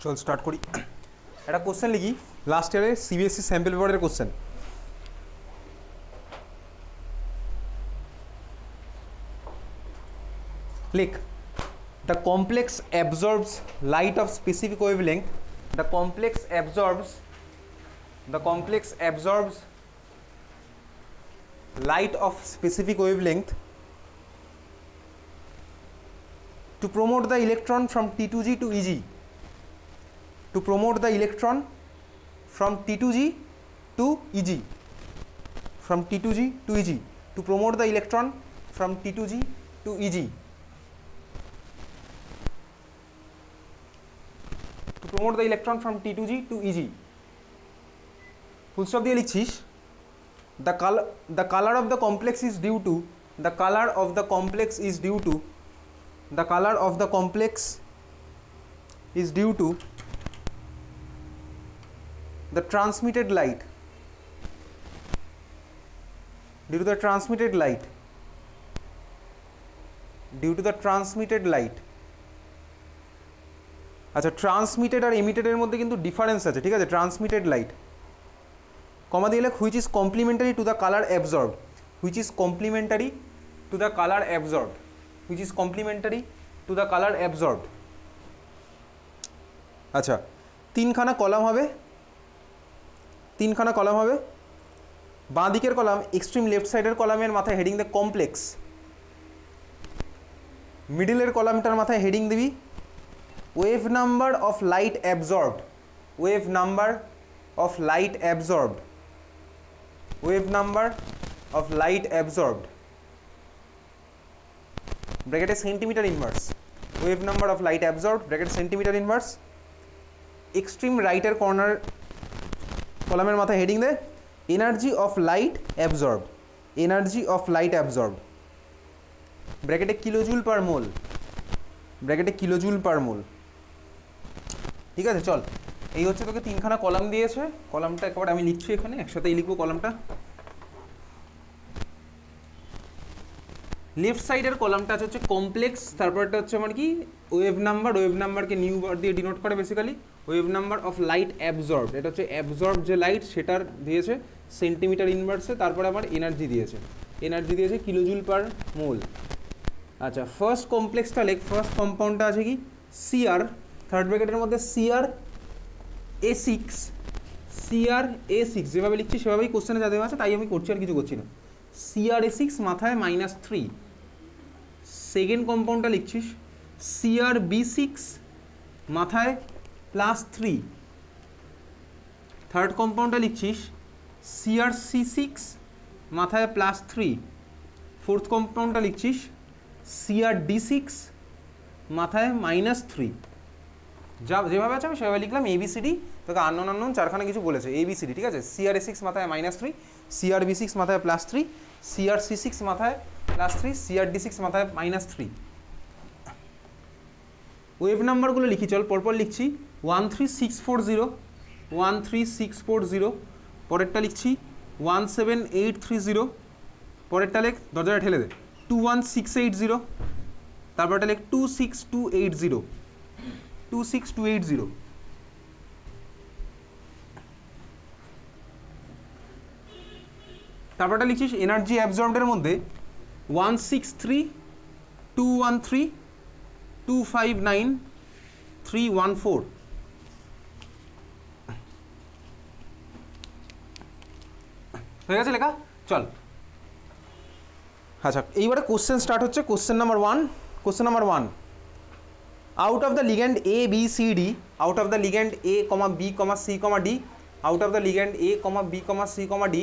চল স্টার্ট করি। একটা কোশ্চেন লিখি, লাস্ট ইয়ারে সিবিএসসি স্যাম্পল পেপারের কোশ্চেন। লিখ, the complex absorbs light of specific wavelength. The complex absorbs light of specific wavelength to promote the electron from T2G to EG. To promote the electron from T2G to EG. From T2G to EG. To promote the electron from T2G to EG. To promote the electron from T2G to EG. Full stop দিয়ে লিখছিস, the color of the complex is due to the color of the complex is due to the color of the complex is due to the transmitted light, due to the transmitted light, due to the transmitted light. আচ্ছা, transmitted আর এমিটেডের মধ্যে কিন্তু difference আছে, ঠিক আছে? Transmitted light কমা দিয়ে লেখ, which is complimentary to the colour absorbed, which is complimentary to the colour absorbed, which is complimentary to the colour absorbed. আচ্ছা, তিনখানা কলাম হবে, তিনখানা কলাম হবে। বাঁ দিকের কলাম, এক্সট্রিম লেফট সাইডের কলামের মাথায় হেডিং দে কমপ্লেক্স, মিডিলের কলামটার মাথায় হেডিং দিবি wave number of light absorbed, wave number of light absorbed, wave number of light absorbed, ব্র্যাকেটে centimetre inverse, wave number of light absorbed bracket centimetre inverse. Extreme রাইটের corner কলামের মাথায় heading দে energy of light absorbed, energy of light absorbed ব্র্যাকেটে kilojoule per mole, ব্র্যাকেটে kilojoule per মোল। ঠিক আছে, চল, এই হচ্ছে তোকে তিনখানা কলাম দিয়েছে। কলামটা একবার আমি লিখছি এখানে, একসাথেই লিখবো কলামটা। লেফট সাইডের কলামটা হচ্ছে কমপ্লেক্স, তারপরটা হচ্ছে আমার কি ওয়েভ নাম্বার, ওয়েভ নাম্বারকে নিউ বার দিয়ে ডিনোট করে basically. Wave number of light absorbed, এটা হচ্ছে অ্যাবজর্ব যে লাইট সেটার দিয়েছে সেন্টিমিটার ইনভার্সে। তারপরে আমার এনার্জি দিয়েছে, এনার্জি দিয়েছে কিলোজুল পার মোল। আচ্ছা, ফার্স্ট কমপ্লেক্সটা লেখ, ফার্স্ট কম্পাউন্ডটা আছে কি সিআর, থার্ড ব্র্যাকেটের মধ্যে সিআর এ সিক্স, সিআর এ সিক্স যেভাবে লিখছি সেভাবেই কোশ্চেনে যা দেওয়া আছে তাই আমি করছি, আর কিছু করছি না। সিআর এ সিক্স মাথায় -3। সেকেন্ড কম্পাউন্ডটা লিখছিস সিআর বি সিক্স মাথায় +3। থার্ড কম্পাউন্ডটা লিখছিস সিআর সি সিক্স মাথায় +3। ফোর্থ কম্পাউন্ডটা লিখছিস সিআর ডি সিক্স মাথায় -3। যা যেভাবে আছে আমি সেভাবে লিখলাম। এবিসিডি তোকে আননোন আননোন চারখানা কিছু বলেছে, এবিসিডি, ঠিক আছে? সিআর এ সিক্স মাথায় -3, সিআর বি সিক্স মাথায় +3, সিআর সি সিক্স মাথায় +3, সিআর ডি সিক্স মাথায় -3। ওয়েভ নাম্বারগুলো লিখি, চল পরপর লিখছি। 13640, 13640, পরেরটা লিখছি 17830, পরেরটা লেখ, দরজাটা ঠেলে দে, 21680, তারপরটা লেখ 26280, 26280। তারপরটা লিখছিস এনার্জি অ্যাবজর্বডের মধ্যে 163,213,259,314। হয়ে গেছে লেখা? চল, আচ্ছা এইবারে কোশ্চেন স্টার্ট হচ্ছে। Question number 1, question number 1, out of the ligand A, B, C, D, out of the ligand A, B, C, D, out of the ligand A, B, C, D,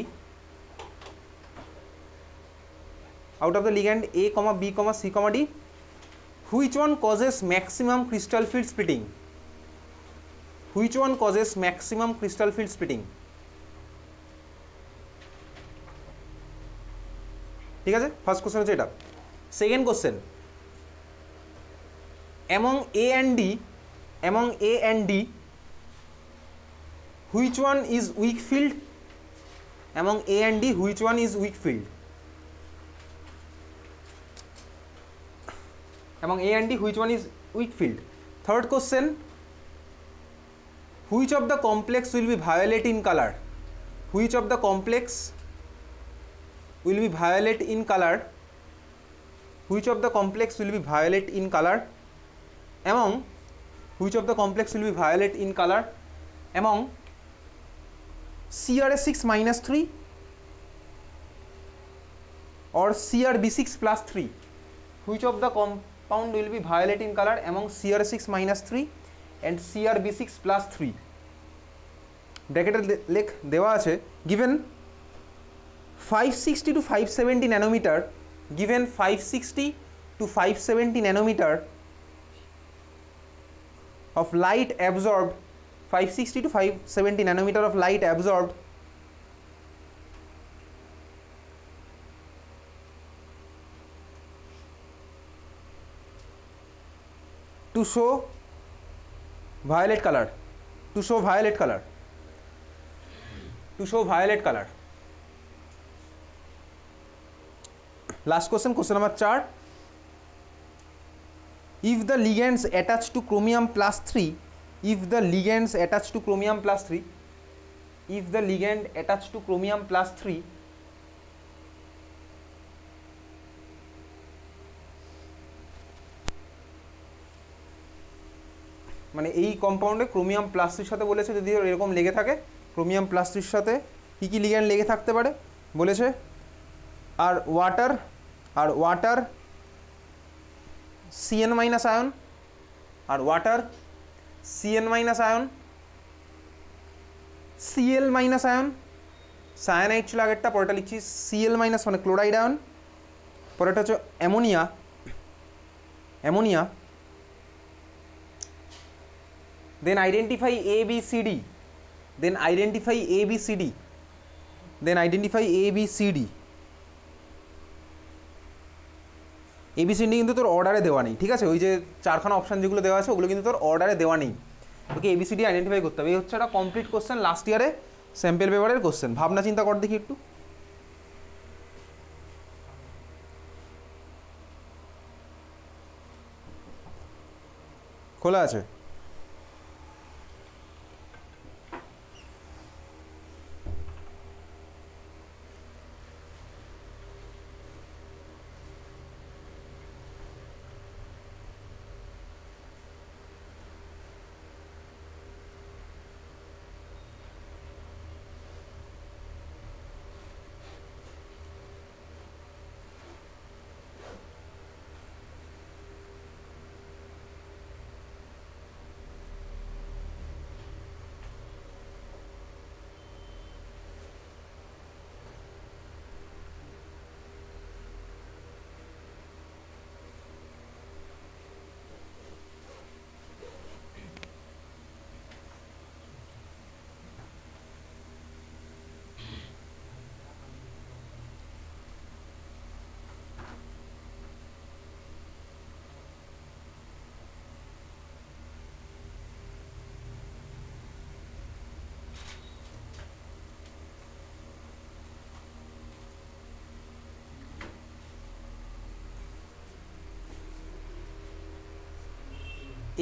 out of the ligand A, B, C, D, which one causes maximum crystal field splitting? Which one causes maximum crystal field splitting? ঠিক আছে, first question হচ্ছে এটা। Second question, among A and D, among A and D, which one is weak field? Among A and D, which one is weak field? Among A and D, which one is weak field? Third question, which of the complex will be violet in colour, which of the complex will be violet in colour, which of the complex will be violet in colour among, which of the complex will be violet in color among CrS6 minus 3 or CrB6 plus 3, which of the compound will be violet in color among CrS6 minus 3 and CrB6 plus 3. ব্র্যাকেটের লেখ দেওয়া আছে given 560 to 570 nanometer, given 560 to 570 nanometer of light absorbed, 560 to 570 nanometer of light absorbed to show violet color, to show violet color, to show violet color. Last question, question number 4. If the ligands attached to chromium plus 3, if the ligands attached to chromium plus 3, if the ligand attached to chromium plus 3 মানে এই কম্পাউন্ডে chromium প্লাসের সাথে বলেছে যদি এরকম লেগে থাকে, chromium প্লাসের সাথে কী কী লিগ্যান্ড লেগে থাকতে পারে বলেছে, আর ওয়াটার CN মাইনাস আয়ন, আর water CN minus ion, Cl minus ion, cyanide ছিল আগেরটা, পরেটা লিখছি Cl মাইনাস মানে ক্লোরাইড আয়ন, পরেটা হচ্ছে ammonia, then identify A B C D, then identify A B C D, then identify A B C D. ABCD কিন্তু তোর অর্ডারে দেওয়া নেই, ঠিক আছে, ওই যে চারখানা অপশান যেগুলো দেওয়া আছে ওগুলো কিন্তু তোর অর্ডারে দেওয়া নেই, তোকে ABCD আইডেন্টিফাই করতে হবে। এই হচ্ছে একটা কমপ্লিট কোশ্চেন, লাস্ট ইয়ারে স্যাম্পেল পেপারের কোশ্চেন। ভাবনা চিন্তা কর দেখি একটু। খোলা আছে?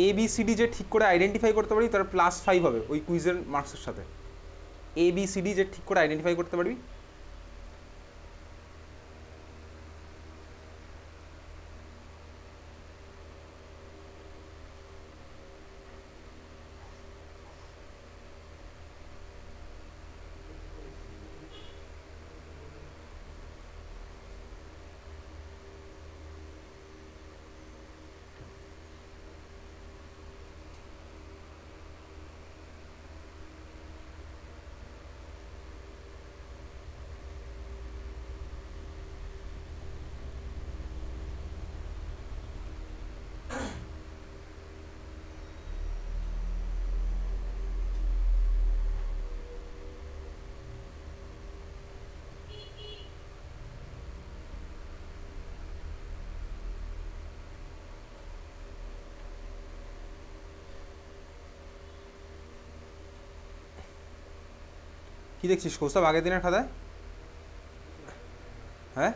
ABCD যে ঠিক করে আইডেন্টিফাই করতে পারবি তার +5 হবে ওই কুইজের মার্কসের সাথে। ABCD যে ঠিক করে আইডেন্টিফাই করতে পারবি কি দেখছিস কৌস্তব আগের দিনের খাতায়? হ্যাঁ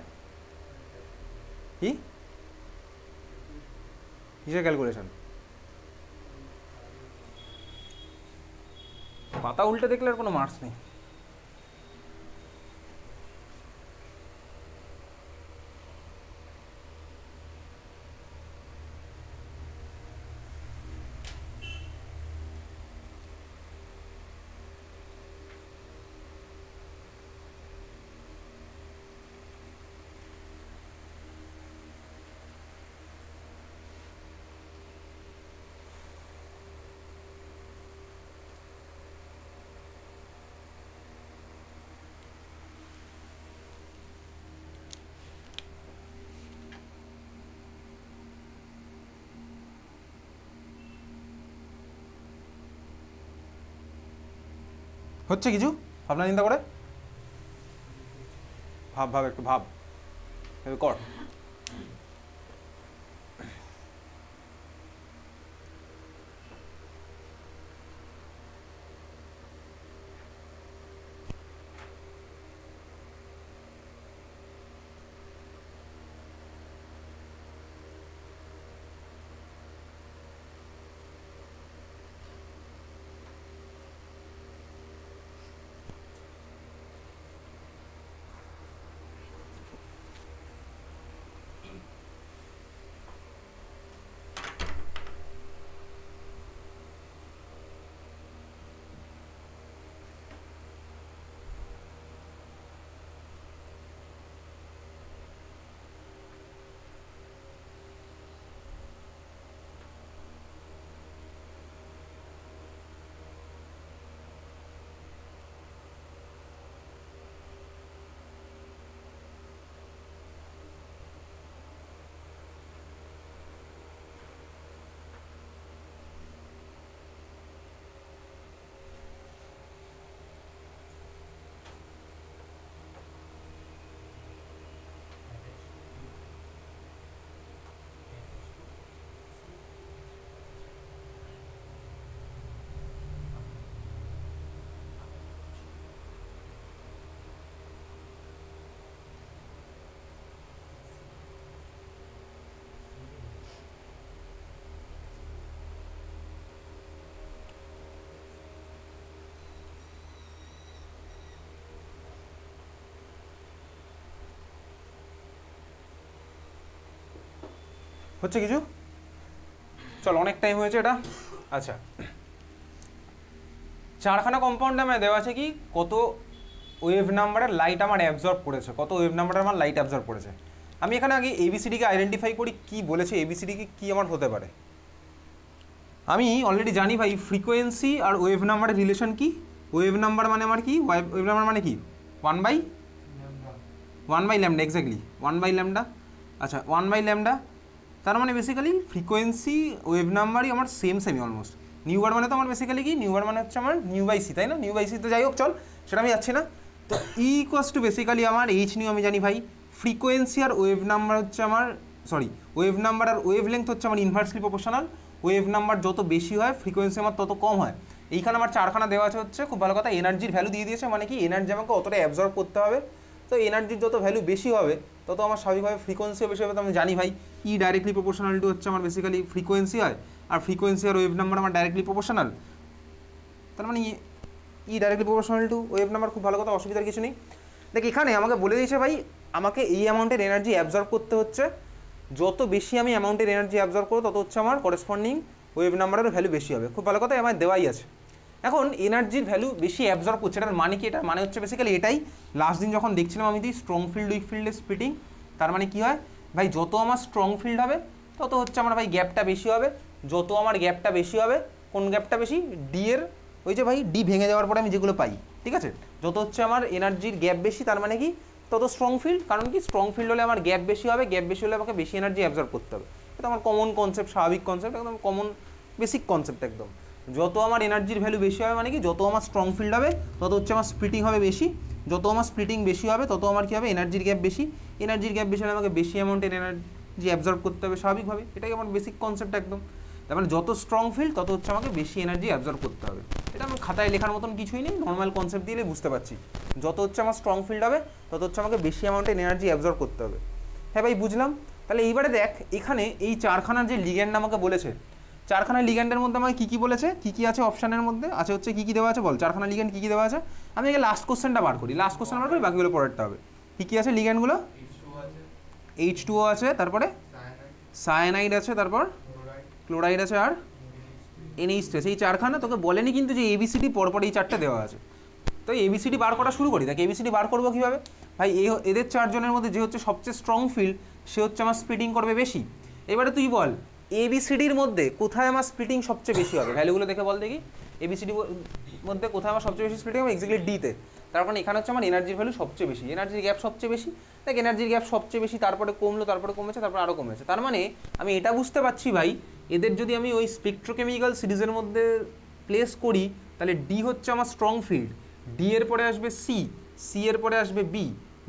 কি কিসের ক্যালকুলেশন? পাতা উল্টে দেখলে আর কোনো মার্কস নেই। হচ্ছে কিছু ভাবনা চিন্তা করে, ভাব একটু ভাব কর। হচ্ছে কিছু, চল অনেক টাইম হয়েছে এটা। আচ্ছা, চারখানা কম্পাউন্ডে আমার দেওয়া আছে কি কত ওয়েভ নাম্বারের লাইট আমার অ্যাবজর্ব করেছে, কত ওয়েভ নাম্বারের আমার লাইট অ্যাবজর্ব করেছে। আমি এখানে আগে এবিসিডিকে আইডেন্টিফাই করি কি বলেছে, এবিসিডিকে কি আমার হতে পারে। আমি অলরেডি জানি ভাই ফ্রিকোয়েন্সি আর ওয়েভ নাম্বারের রিলেশন কি। ওয়েভ নাম্বার মানে আমার কি, ওয়েভ নাম্বার মানে কি 1/λ, এক্স্যাক্টলি 1/λ। আচ্ছা 1/λ, তার মানে বেসিক্যালি ফ্রিকোয়েন্সি ওয়েভ নাম্বারই আমার সেমই অলমোস্ট। নিউ বার মানে তো আমার বেসিক্যালি কি, নিউ বার মানে হচ্ছে আমার নিউ বাই সি, তাই না? নিউ বাই সি তো যাই হোক চল, সেটা আমি যাচ্ছি না। তো ই ইকুয়ালস টু বেসিক্যালি আমার এইচ নিউ আমি জানি ভাই, ফ্রিকোয়েন্সি আর ওয়েভ নাম্বার হচ্ছে আমার, সরি ওয়েভ নাম্বার আর ওয়েভ লেন্থ হচ্ছে আমার ইনভার্সলি প্রপোর্শনাল। ওয়েভ নাম্বার যত বেশি হয় ফ্রিকোয়েন্সি আমার তত কম হয়। এইখানে আমার চারখানা দেওয়া আছে হচ্ছে, খুব ভালো কথা, এনার্জির ভ্যালু দিয়ে দিয়েছে, মানে কি এনার্জি আমাকে অতটা অ্যাবজর্ব করতে হবে। তো এনার্জির যত ভ্যালু বেশি হবে তত আমার স্বাভাবিকভাবে ফ্রিকোয়েন্সিও বেশি হবে। তো আমি জানি ভাই ই ডাইরেক্টলি প্রপোর্শনাল টু হচ্ছে আমার বেসিক্যালি ফ্রিকোয়েন্সি হয়, আর ফ্রিকোয়েন্সি আর ওয়েভ নাম্বার আমার ডাইরেক্টলি প্রপোর্শনাল। তার মানে E directly proportional to wave number, খুব ভালো কথা, অসুবিধার কিছু নেই। দেখ এখানে আমাকে বলে দিয়েছে ভাই আমাকে এই অ্যামাউন্টের এনার্জি অ্যাবজর্ব করতে হচ্ছে, যত বেশি আমি অ্যামাউন্টের এনার্জি অ্যাবজর্ব করবো তত হচ্ছে আমার করেসপন্ডিং ওয়েভ নাম্বারেরও ভ্যালু বেশি হবে। খুব ভালো কথা, আমার দেওয়াই আছে। এখন এনার্জির ভ্যালু বেশি অ্যাবজর্ব করছে, এটার মানে কি? এটার মানে হচ্ছে বেসিক্যালি এটাই, লাস্ট দিন যখন দেখছিলাম আমি স্ট্রং ফিল্ড উইক ফিল্ডের স্প্লিটিং, তার মানে কি হয় ভাই, যত আমার স্ট্রং ফিল্ড হবে তত হচ্ছে আমার ভাই গ্যাপটা বেশি হবে। যত আমার গ্যাপটা বেশি হবে, কোন গ্যাপটা বেশি? ডি এর, ওই যে ভাই ডি ভেঙে যাওয়ার পরে আমি যেগুলো পাই, ঠিক আছে? যত হচ্ছে আমার এনার্জির গ্যাপ বেশি, তার মানে কি তত স্ট্রং ফিল্ড। কারণ কি স্ট্রং ফিল্ড হলে আমার গ্যাপ বেশি হবে, গ্যাপ বেশি হলে আমাকে বেশি এনার্জি অ্যাবজর্ব করতে হবে। এটা আমার কমন কনসেপ্ট, স্বাভাবিক কনসেপ্ট, একদম কমন বেসিক কনসেপ্ট একদম। যত আমার এনার্জির ভ্যালু বেশি হবে মানে কি, যত আমার স্ট্রং ফিল্ড হবে তত হচ্ছে আমার স্প্লিটিং হবে বেশি, যত আমার স্প্লিটিং বেশি হবে তত আমার কী হবে, এনার্জির গ্যাপ বেশি। এনার্জির গ্যাপ বেশি হলে আমাকে বেশি অ্যামাউন্টের এনার্জি অ্যাবজর্ব করতে হবে স্বাভাবিকভাবে, এটাই আমার বেসিক কনসেপ্ট একদম। তার মানে যত স্ট্রং ফিল্ড তত হচ্ছে আমাকে বেশি এনার্জি অ্যাবজর্ব করতে হবে। এটা আমার খাতায় লেখার মতন কিছুই নেই, নর্মাল কনসেপ্ট দিলে বুঝতে পারছি। যত হচ্ছে আমার স্ট্রং ফিল্ড হবে তত হচ্ছে আমাকে বেশি অ্যামাউন্টের এনার্জি অ্যাবজর্ব করতে হবে। হ্যাঁ ভাই বুঝলাম। তাহলে এইবারে দেখ এখানে এই চারখানার যে লিগ্যান্ড আমাকে বলেছে, চারখানা লিগ্যান্ডের মধ্যে আমাকে কী কী বলেছে, কী কী আছে অপশানের মধ্যে আছে, হচ্ছে কী কী দেওয়া আছে বল, চারখানা লিগ্যান্ড কী কী দেওয়া আছে। আমি আগে লাস্ট কোশ্চেনটা বার করি, লাস্ট কোশ্চেন বার করি, বাকিগুলো পরেরটা হবে। কী কী আছে লিগ্যান্ডগুলো? H2O আছে, তারপরে সায়ানাইড আছে, তারপর ক্লোরাইড আছে, আর NH3 আছে। এই চারখানা তোকে বলেনি কিন্তু যে ABCD পরপর এই চারটে দেওয়া আছে। তো ABCD বার করা শুরু করি। দেখ ABCD বার করবো কীভাবে ভাই, এদের চারজনের মধ্যে যে হচ্ছে সবচেয়ে স্ট্রং ফিল্ড সে হচ্ছে আমার স্প্লিটিং করবে বেশি। এবারে তুই বল ABCDর মধ্যে কোথায় আমার স্প্লিটিং সবচেয়ে বেশি হবে, ভ্যালুগুলো দেখে বল দেখি। ABCD মধ্যে কোথায় আমার সবচেয়ে বেশি স্প্লিটিং হবে, এক্স্যাক্টলি ডিতে। তার কারণ এখানে হচ্ছে আমার এনার্জির ভ্যালু সবচেয়ে বেশি, এনার্জির গ্যাপ সবচেয়ে বেশি। দেখ এনার্জির গ্যাপ সবচেয়ে বেশি, তারপরে কমলো, তারপরে কমেছে, তারপরে আরও কমেছে। তার মানে আমি এটা বুঝতে পারছি ভাই, এদের যদি আমি ওই স্পেকট্রোকেমিক্যাল সিরিজের মধ্যে প্লেস করি তাহলে ডি হচ্ছে আমার স্ট্রং ফিল্ড, ডি এর পরে আসবে সি, সি এর পরে আসবে বি,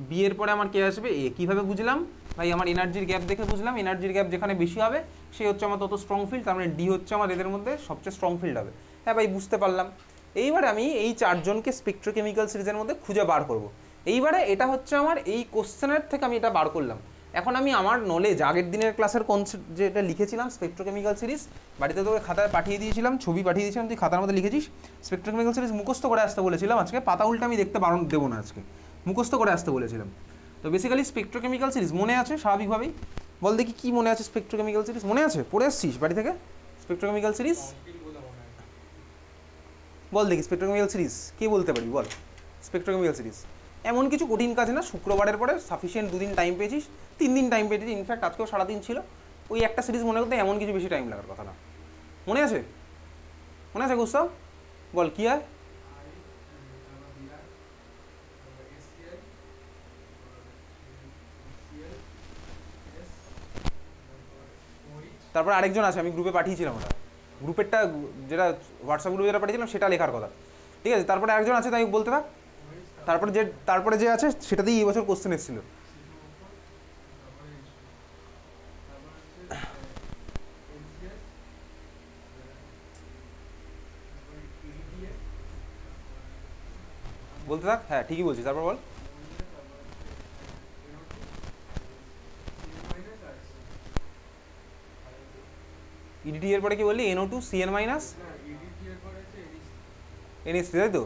বি এর পরে আমার কে আসবে এ। কীভাবে বুঝলাম ভাই, আমার এনার্জির গ্যাপ দেখে বুঝলাম, এনার্জির গ্যাপ যেখানে বেশি হবে সে হচ্ছে আমার তত স্ট্রং ফিল্ড, তার মানে ডি হচ্ছে আমার এদের মধ্যে সবচেয়ে স্ট্রং ফিল্ড হবে। হ্যাঁ ভাই বুঝতে পারলাম। এইবারে আমি এই চারজনকে স্পেকট্রোকেমিক্যাল সিরিজের মধ্যে খুঁজে বার করব। এইবারে এটা হচ্ছে আমার এই কোশ্চেনের থেকে আমি এটা বার করলাম। এখন আমি আমার নলেজ আগের দিনের ক্লাসের কনসেপ্ট যেটা লিখেছিলাম স্পেকট্রোকেমিক্যাল সিরিজ, বাড়িতে তোকে খাতায় পাঠিয়ে দিয়েছিলাম, ছবি পাঠিয়ে দিয়েছিলাম, তুই খাতার মধ্যে লিখেছিস। স্পেকট্রোকেমিক্যাল সিরিজ মুখস্থ করে আসতে বলেছিলাম, আজকে পাতা উল্টা আমি দেখতে বারণ দেবো না, আজকে মুখস্থ করে আসতে বলেছিলাম। তো বেসিক্যালি স্পেকট্রোকেমিক্যাল সিরিজ মনে আছে স্বাভাবিকভাবেই, বল দেখি কী মনে আছে স্পেকট্রোকেমিক্যাল সিরিজ, মনে আছে পড়ে আসছিস বাড়ি থেকে স্পেকট্রোকেমিক্যাল সিরিজ? বল দেখি স্পেকট্রোকেমিক্যাল সিরিজ কে বলতে পারি বল। স্পেকট্রোকেমিক্যাল সিরিজ এমন কিছু কঠিন কাজ না, শুক্রবারের পরে সাফিসিয়েন্ট 2 দিন টাইম পেয়েছিস, 3 দিন টাইম পেয়েছিস, ইনফ্যাক্ট আজকেও সারাদিন ছিল। ওই একটা সিরিজ মনে করতে এমন কিছু বেশি টাইম লাগার কথা না। মনে আছে? মনে আছে গুস্তাব? বল কী হয়? তারপর আরেকজন আছে, আমি গ্রুপে পাঠিয়েছিলাম ওটা, গ্রুপেরটা যেটা হোয়াটসঅ্যাপ গ্রুপে যেটা পাঠিয়েছিলাম সেটা লেখার কথা, ঠিক আছে। তারপরে আরেকজন আছে, তাই বলতে থাক। তারপরে যে আছে সেটাতেই এই বছর কোশ্চেন এসেছিল। বলতে থাক, হ্যাঁ ঠিকই বলছিস, তারপর বল। ইডিটি এর পরে কি বললি? NO2 CN মাইনাস NH3, তাই তো?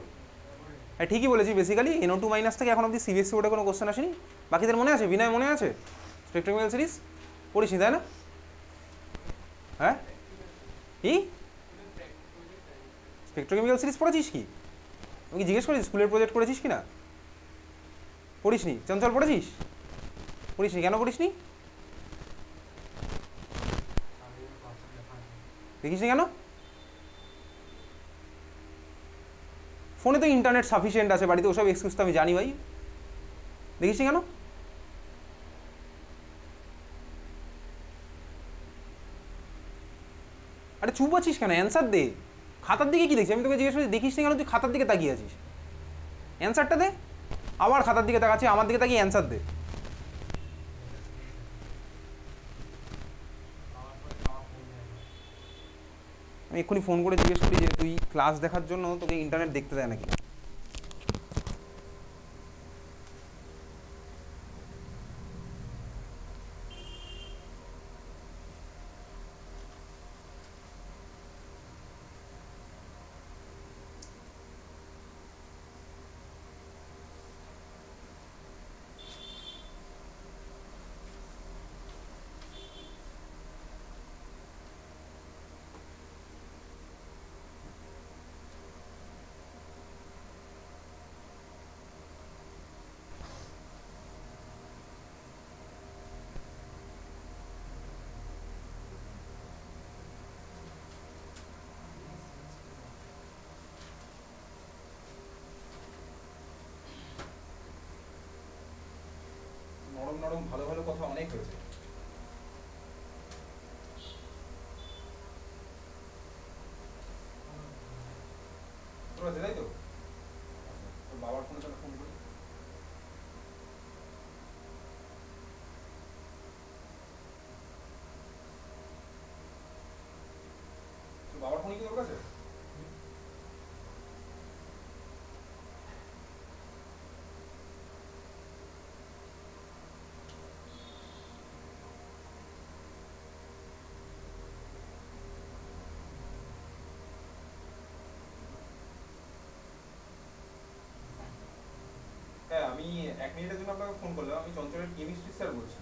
হ্যাঁ ঠিকই বলেছি, বেসিক্যালি NO2 মাইনাস থেকে এখন অব্দি CBSE বোর্ডে কোনো কোশ্চেন আসেনি। বাকিদের মনে আছে? বিনয় মনে আছে? স্পেকট্রোকেমিক্যাল সিরিজ পড়িস তাই না? হ্যাঁ কি স্পেকট্রোকেমিক্যাল সিরিজ পড়েছিস কি? আমি কি জিজ্ঞেস করেছি স্কুলের প্রজেক্ট করেছিস কি না? পড়িসনি? চঞ্চল পড়েছিস? পড়িসনি কেন? পড়িসনি? দেখিসনি কেন? ফোনে তো ইন্টারনেট সাফিসিয়েন্ট আছে, বাড়িতে ওসব এক্সকিউজ তো আমি জানি ভাই। দেখিসনি কেন? আরে চুপ আছিস কেন? অ্যান্সার দে। খাতার দিকে কি দেখছিস? আমি তোকে জিজ্ঞেস করছি দেখিসনি কেন, তুই খাতার দিকে তাকিয়ে আছিস। অ্যান্সারটা দে। আবার খাতার দিকে তাকাচ্ছি, আমার দিকে তাকিয়ে অ্যান্সার দে। আমি এক্ষুনি ফোন করে জিজ্ঞেস করি যে তুই ক্লাস দেখার জন্য তোকে ইন্টারনেট দেখতে দেয় নাকি। নরম নরম ভালো ভালো কথা অনেক হয়েছে, তাই তো? তোর বাবার ফোনে তাহলে ফোন করি। তোর বাবার ফোন কি তোর কাছে? মিনিটের জন্য আপনাকে ফোন করলাম। আমি চঞ্চলের কেমিস্ট্রি স্যার বলছি।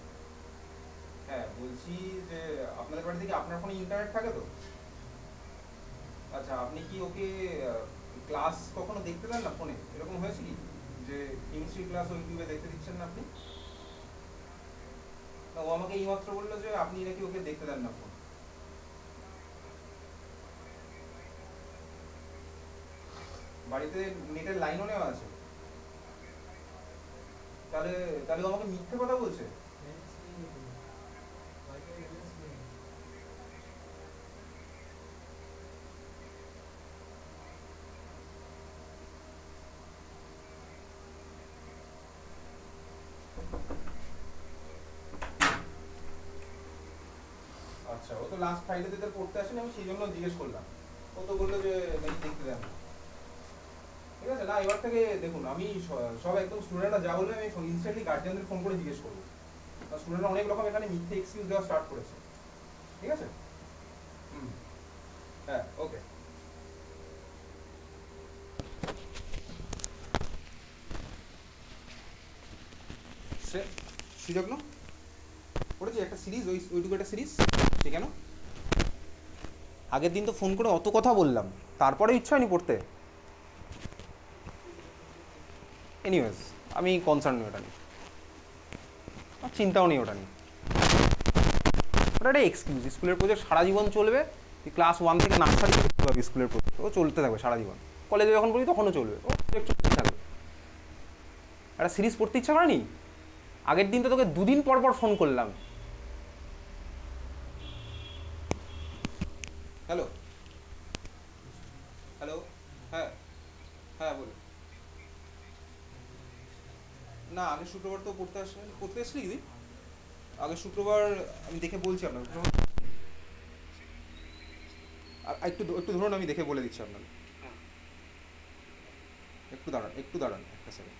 হ্যাঁ, বলছি যে আপনাদের বাড়ি থেকে আপনার ফোনে ইন্টারনেট থাকে তো? আচ্ছা, আপনি কি ওকে ক্লাস কখনো দেখতে দেন না ফোনে? এরকম হয়েছে কি যে কেমিস্ট্রি ক্লাস ও ইউটিউবে দেখতে দিচ্ছেন না আপনি? না, ও আমাকে এইমাত্র বললো যে আপনি নাকি ওকে দেখতে দেন না ফোন। বাড়িতে নেটের লাইনও নেওয়া আছে? তাহলে তাহলে ও আমাকে মিথ্যে কথা বলছে। আচ্ছা, ও তো লাস্ট ফ্রাইডে তে পড়তে আসেনি, আমি সেই জন্য জিজ্ঞেস করলাম। ও তো বললো যে নাকি দেখতে দেন না। ঠিক আছে, না এবার থেকে দেখুন, আমি সব একদম স্টুডেন্টরা যা বলবে আমি ইনস্ট্যান্টলি গার্জিয়ানদের ফোন করে জিজ্ঞেস করবো। স্টুডেন্টরা অনেক রকম এখানে মিথ্যে এক্সকিউজ দেওয়া স্টার্ট করেছে। ঠিক আছে? হুম। হ্যাঁ, ওকে। সুযোগ্ন পড়েছি একটা সিরিজ, ওইটুকু একটা সিরিজ। সে কেন? আগের দিন তো ফোন করে অত কথা বললাম, তারপরে ইচ্ছা হয়নি পড়তে। এনিওয়েজ, আমি কনসার্ন নেই ওটা নিয়ে, আর চিন্তাও নেই ওটা নিয়ে। ওটা একটা এক্সকিউজ। স্কুলের প্রজেক্ট সারা জীবন চলবে। তুই ক্লাস 1 থেকে নার্সারি থেকে পাবি স্কুলের প্রজেক্ট, ও চলতে থাকবে সারা জীবন। কলেজে যখন পড়ি তখনও চলবে, ও প্রজেক্ট চলতে থাকবে। একটা সিরিজ পড়তে ইচ্ছা করেনি? আগের দিন তো তোকে 2 দিন পর পর ফোন করলাম। Hello, hello. হ্যাঁ, হ্যাঁ বলুন। না, আগের শুক্রবার তো পড়তে এসেছিলি দিদি। আগের শুক্রবার আমি দেখে বলছি আপনাকে। একটু একটু ধরুন, আমি দেখে বলে দিচ্ছি আপনাকে। একটু দাঁড়ান একটা সেকেন্ড।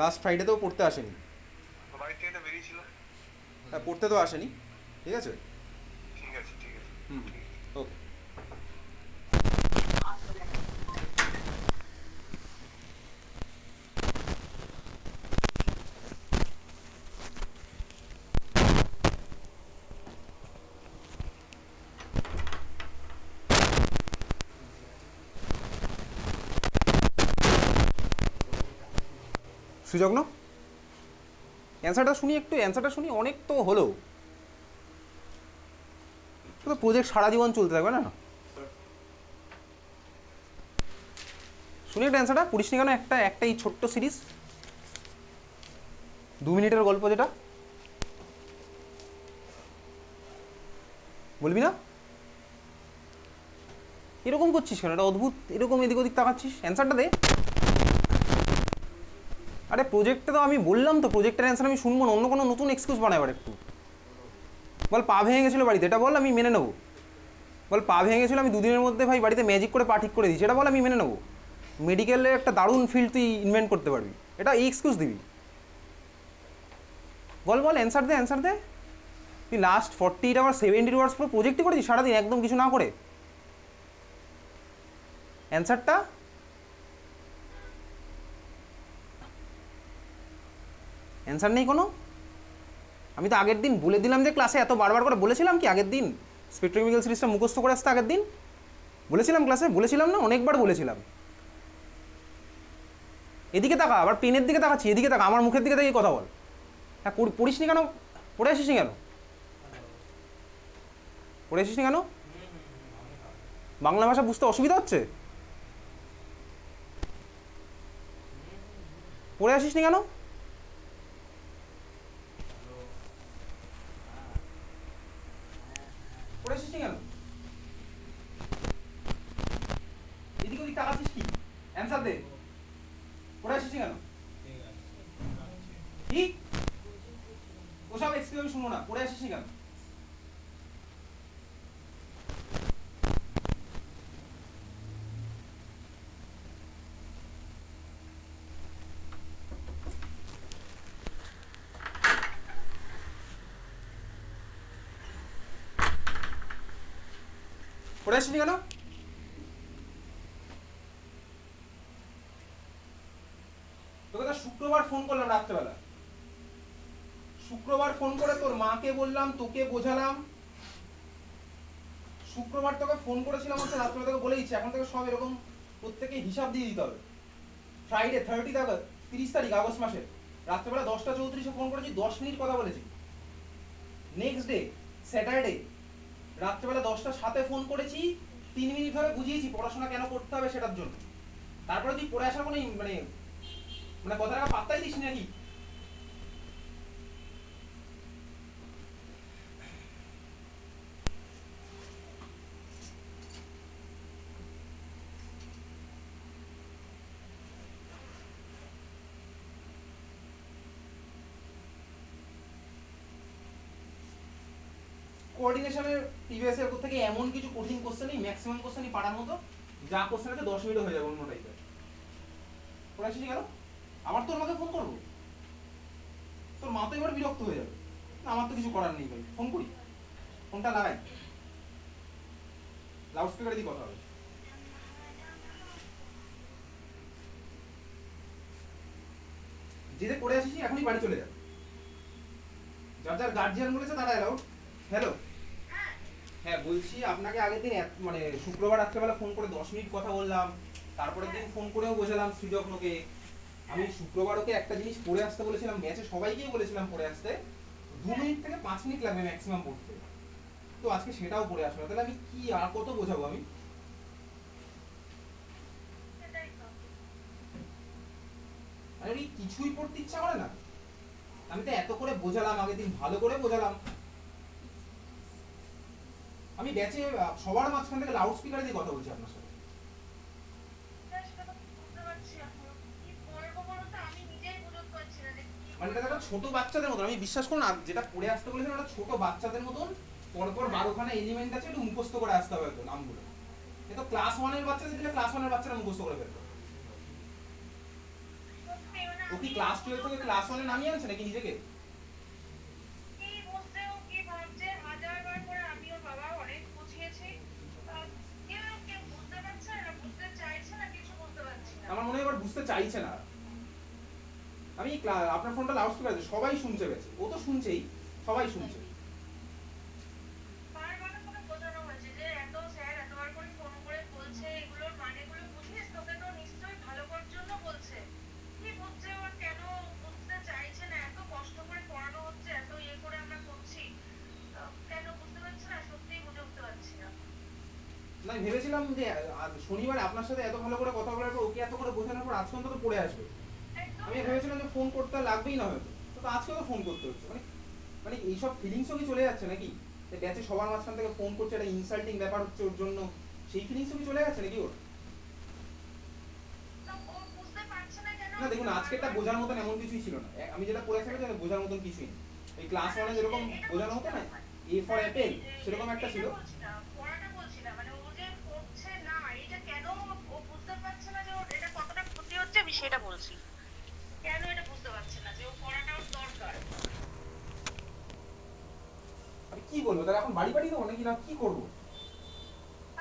লাস্ট ফ্রাইডে তো পড়তে আসেনি। হ্যাঁ, পড়তে তো আসেনি। ঠিক আছে। হুম, ওকে। সুযোগ্ন অ্যান্সারটা শুনি। অনেক তো হলো। তো প্রজেক্ট সারা জীবন চলতে থাকবে না? শুনি একটা অ্যান্সারটা পড়িস নি কেন? একটা এই ছোট্ট সিরিজ, 2 মিনিটের গল্প, যেটা বলবি না? এরকম করছিস কেন? এটা অদ্ভুত, এরকম এদিক ওদিক তাকাচ্ছিস। অ্যান্সারটা দে। আরে প্রজেক্টে তো আমি বললাম তো, প্রজেক্টের অ্যান্সার আমি শুনবো না। অন্য কোনো নতুন এক্সকিউজ বানায় এবার একটু। বল পা ভেঙে গেছিলো বাড়িতে, এটা বল, আমি মেনে নেবো। বল পা ভেঙে গেছিলো, আমি 2 দিনের মধ্যে ভাই বাড়িতে ম্যাজিক করে পা ঠিক করে দিচ্ছি, এটা বল, আমি মেনে নেবো। মেডিকেলে একটা দারুণ ফিল্ড তুই ইনভেন্ট করতে পারবি, এটা এই এক্সকিউজ দিবি? বল বল, অ্যান্সার দে। তুই লাস্ট 48 আওয়ার 72 আওয়ার্স পুরো প্রজেক্টই করেছিস সারাদিন একদম কিছু না করে। অ্যান্সারটা অ্যান্সার নেই কোনো? আমি তো আগের দিন বলে দিলাম যে ক্লাসে, এত বারবার করে বলেছিলাম কি আগের দিন স্পেকট্রোকেমিক্যাল সিরিজটা মুখস্থ করে আসতে? আগের দিন বলেছিলাম ক্লাসে, বলেছিলাম না? অনেকবার বলেছিলাম। এদিকে তাকা, আবার পেনের দিকে তাকাচ্ছি, এদিকে তাকা, আমার মুখের দিকে তাকিয়ে কথা বল। হ্যাঁ, পড়িস নি কেন? পড়ে আসিস নি কেন? পড়ে আসিস নি কেন? বাংলা ভাষা বুঝতে অসুবিধা হচ্ছে? পড়ে আসিস নি কেন? পড়ে আসিস নি কেন? এদিক ওদিক তাকাচ্ছিস কি? অ্যান্সার দে। পড়ে আসিস নি কেন? কি? ওসব এক্সকিউজ আমি শুনবো না। পড়ে আসিস নি কেন? পড়ে আসছিনি কেন? তোকে তো শুক্রবার ফোন করলাম রাত্রেবেলা, শুক্রবার ফোন করে তোর মাকে বললাম, তোকে বোঝালাম, শুক্রবার তোকে ফোন করেছিলাম হচ্ছে রাত্রে, তোকে বলে দিচ্ছি এখন থেকে সব এরকম প্রত্যেকে হিসাব দিয়ে দিতে হবে। ফ্রাইডে 30 তারিখ আগস্ট মাসে রাত্রেবেলা 10টা 34-এ ফোন করেছি, 10 মিনিট কথা বলেছি। নেক্সট ডে স্যাটারডে রাত্রেবেলা 10টা 7-এ ফোন করেছি, 3 মিনিট ধরে বুঝিয়েছি পড়াশোনা কেন করতে হবে সেটার জন্য। তারপরে তুই পড়ে আসার কোনো মানে মানে কথাটা পাত্তাই দিস নাকি? কোঅর্ডিনেশনের প্রিভিয়াস ইয়ার থেকে এমন কিছু কঠিন কোশ্চেন নেই, ম্যাক্সিমাম কোশ্চেনই পারার মতো, যা কোশ্চেন আছে 10 মিনিটে হয়ে যাবে অন্য টাইপের। পড়ে আসিনি কেন? আবার তোর মাকে ফোন করবো? তোর মা তো এবার বিরক্ত হয়ে যাবে। না আমার তো কিছু করার নেই ভাই, ফোন করি, ফোনটা লাগাই, লাউড স্পিকারে দিয়ে কথা হবে। যে করে আসিস এখনই বাড়ি চলে যা, যার যার গার্জিয়ান বলেছে তারা অ্যালাউড। হ্যালো, হ্যাঁ বলছি আপনাকে আগের দিন মানে শুক্রবার রাত্রেবেলা ফোন করে 10 মিনিট কথা বললাম, তারপরের দিন ফোন করেও বোঝালাম সৃজককে। আমি শুক্রবার ওকে একটা জিনিস পড়ে আসতে বলেছিলাম, ম্যাচে সবাইকেই বলেছিলাম পড়ে আসতে, 2 মিনিট থেকে 5 মিনিট লাগবে ম্যাক্সিমাম পড়তে, তো আজকে সেটাও পড়ে আসলো, তাহলে আমি কি আর কত বোঝাবো আমি? আরে কিছুই পড়তে ইচ্ছা করে না। আমি তো এত করে বোঝালাম আগের দিন, ভালো করে বোঝালাম। আমি ব্যাচে সবার মাঝখান থেকে লাউড স্পিকারে দিয়ে কথা বলছি আপনার সাথে। মানে এটা একটা ছোট বাচ্চাদের মতন, আমি বিশ্বাস করুন যেটা পড়ে আসতে বলেছিলাম ওটা ছোট বাচ্চাদের মতন, পরপর 12খানা এলিমেন্ট আছে, একটু মুখস্থ করে আসতে হবে তো নামগুলো। এটা ক্লাস 1-এর বাচ্চাদের দিলে ক্লাস 1-এর বাচ্চারা মুখস্থ করে ফেলবে। ও কি ক্লাস 12 থেকে ক্লাস 1-এ নামিয়ে আনছে নাকি নিজেকে? আমার মনে হয় এবার বুঝতে চাইছে না। আমি আপনার ফোনটা লাউড স্পিকার আছে, সবাই শুনছে গেছে, ও তো শুনছেই, সবাই শুনছে। না ভেবেছিলাম যে শনিবার আপনার সাথে এত ভালো করে কথা বলার পর, ওকে এত করে বোঝানোর পর আজকে অন্তত পড়ে আসবে। আমি ভেবেছিলাম যে ফোন করতে লাগবেই না হয়তো, তো আজকে তো ফোন করতে হচ্ছে। মানে মানে এইসব ফিলিংসও কি চলে যাচ্ছে নাকি? ব্যাচে সবার মাঝখান থেকে ফোন করছে, একটা ইনসাল্টিং ব্যাপার হচ্ছে ওর জন্য, সেই ফিলিংসও কি চলে যাচ্ছে নাকি ওর? না দেখুন আজকেরটা বোঝার মতন এমন কিছুই ছিল না, আমি যেটা পড়ে থাকি সেটা বোঝার মতন কিছুই না। এই ক্লাস 1-এ যেরকম বোঝানো হতো না, এ ফর অ্যাপেল, সেরকম একটা ছিল। সেটা বলছি, কেন এটা বুঝতে পারছে না যে ও পড়াটা ওর দরকার। আমি কি বলবো তাহলে, এখন বাড়ি বাড়ি দেবো নাকি না কি করবো?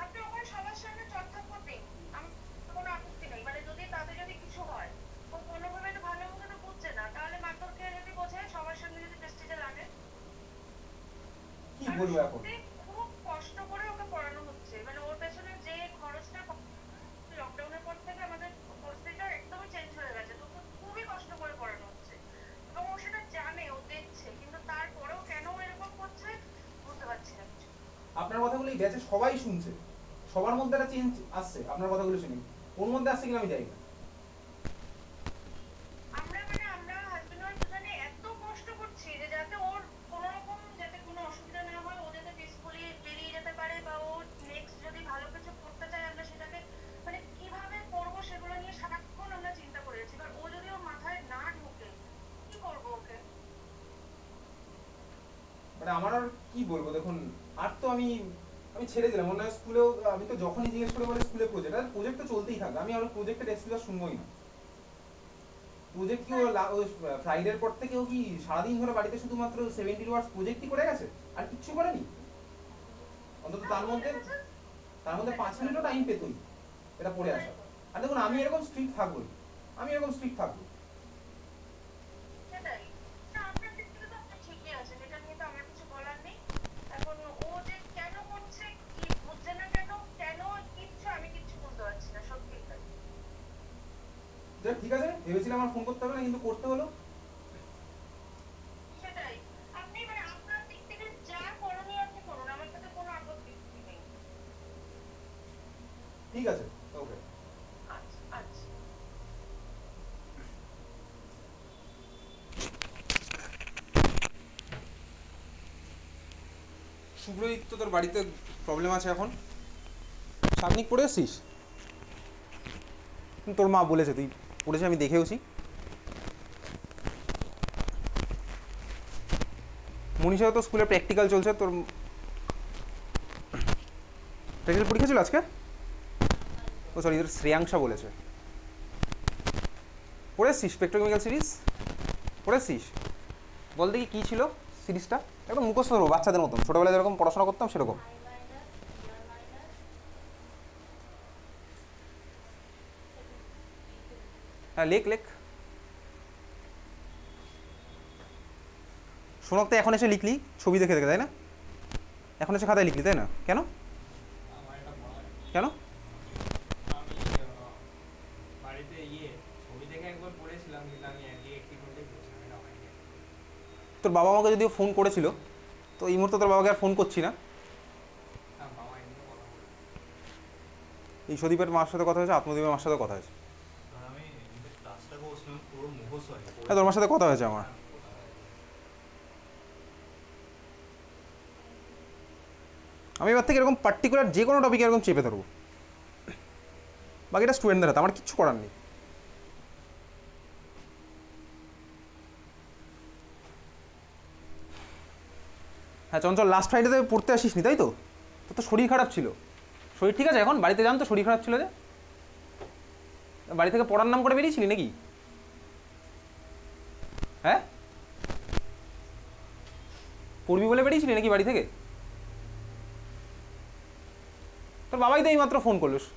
আপনি ওখানে সবার সামনে চর্চা দিন, আমার কোনো আপত্তি নেই। মানে যদি তাতে যদি কিছু হয়, ও কোনোভাবে তো ভালো মতো বুঝছে না, তাহলে মারধর খেয়ে যদি বোঝায় সবার সামনে যদি প্রেস্টিজে লাগে। কি কারণ বলবো এখন? সত্যি খুব কষ্ট করে ওকে পড়ানো হচ্ছে, মানে ওর পেছনে যে খরচটা, লকডাউনের পর থেকে আমাদের পরিস্থিতিটা একদমই চেঞ্জ হয়ে গেছে, তো খুবই কষ্ট করে পড়ানো হচ্ছে এবং ও সেটা জানে, ও দেখছে, কিন্তু তারপরেও কেন এরকম করছে বুঝতে পারছি না কিছু। আপনার কথাগুলো এই ব্যাচে সবাই শুনছে, সবার মধ্যে একটা চেঞ্জ আসছে আপনার কথাগুলো শুনে, ওর মধ্যে আসছে কিনা আমি জানি না। আমরা হাজবেন্ড ওয়াইফ দুজনে এত কষ্ট করছি যে যাতে ওর কোনো রকম যাতে কোনো অসুবিধা না হয়, ও যাতে পিসফুলি বেরিয়ে যেতে পারে, বা ও নেক্সট যদি ভালো কিছু করতে চায় আমরা সেটাকে মানে কিভাবে করবো সেগুলো নিয়ে সারাক্ষণ আমরা চিন্তা করে যাচ্ছি। এবার ও যদি ওর মাথায় না ঢোকে কি করবো ওকে? মানে আমার আর কি বলবো দেখুন, আর তো আমি আমি ছেড়ে দিলাম। মনে হয় স্কুলেও আমি তো যখনই জিজ্ঞেস করে বলে স্কুলে প্রজেক্ট, আর প্রজেক্ট তো চলতেই থাকবে, আমি আর প্রজেক্টের এক্সকিউজ শুনবোই না। প্রজেক্ট কি ফ্রাইডের পর থেকেও কি সারাদিন ধরে বাড়িতে শুধুমাত্র 70 ওয়ার্ডস প্রজেক্টই করে গেছে, আর কিচ্ছু করেনি অন্তত না তার বলে মধ্যে? গেছে, তার মধ্যে 5 মিনিটও টাইম পেতই এটা পড়ে আসা। আর দেখুন আমি এরকম স্ট্রিক্ট থাকবোই, আমি এরকম স্ট্রিক্ট থাকবো। সেটাই না, আপনার দিক থেকে তো আপনি ঠিকই আছেন, এটা নিয়ে তো আমার কিছু বলার নেই। এখন ও যে কেন করছে, কি বুঝছে না কেন, কেন কিচ্ছু আমি কিচ্ছু বুঝতে পারছি না, সত্যি তাই। দেখ ঠিক আছে, ভেবেছিলাম আমার ফোন করতে হবে না, কিন্তু করতে হলো। সেটাই, আপনি মানে আপনার দিক থেকে যা করণীয় আপনি করুন, আমার সাথে কোনো আপত্তি নেই। ঠিক আছে, ওকে। আচ্ছা আচ্ছা। শুভ্রজিৎ তো তোর বাড়িতে প্রবলেম আছে এখন, শাবনিক পড়ে এসছিস? তোর মা বলেছে তুই পড়েছে, আমি দেখেওছি। মনীষাও তো স্কুলে প্র্যাকটিক্যাল চলছে, তোর প্র্যাকটিক্যাল পরীক্ষা ছিল আজকে? ও সরি, তোর শ্রেয়াংশা বলেছে। পড়েছিস পেট্রোকেমিক্যাল সিরিজ? পড়েছিস? বল দেখি কী ছিল সিরিজটা, একদম মুখস্থ করবো বাচ্চাদের মতন, ছোটোবেলায় যেরকম পড়াশোনা করতাম সেরকম। হ্যাঁ লেখ লেখ। শোনক তো এখন এসে লিখলি ছবি দেখে দেখে, তাই না? এখন এসে খাতায় লিখলি তাই না? কেন কেন? আমি বাড়িতে ছবি দেখে একবার পড়েছিলাম, কিন্তু আমি একটি করলেই পড়েছিলাম, এটা হয়নি। তোর বাবা আমাকে যদিও ফোন করেছিল, তো এই মুহূর্তে তোর বাবাকে আর ফোন করছি না। হ্যাঁ, বাবা এমনিও কথা বলে। এই সদীপের মার সাথে কথা হয়েছে, আত্মদীপের মার সাথে কথা হয়েছে। আমি ক্লাসটা করছিলাম পুরো মুখস্থ হয়নি। হ্যাঁ তোর মার সাথে কথা হয়েছে আমার। আমি এবার থেকে এরকম পার্টিকুলার যে কোনো টপিকে এরকম চেপে ধরবো, বাকিটা স্টুডেন্টদের হাতে, আমার কিচ্ছু করার নেই। হ্যাঁ চঞ্চল, লাস্ট ফ্রাইডেতে পড়তে আসিস নি তাই তো? তোর তো শরীর খারাপ ছিল। শরীর ঠিক আছে এখন? বাড়িতে যান তো, শরীর খারাপ ছিল যে বাড়ি থেকে পড়ার নাম করে বেরিয়েছিলি নাকি? হ্যাঁ পড়বি বলে বেরিয়েছিলি নাকি বাড়ি থেকে? তোর বাবাই তো এইমাত্র ফোন করলো,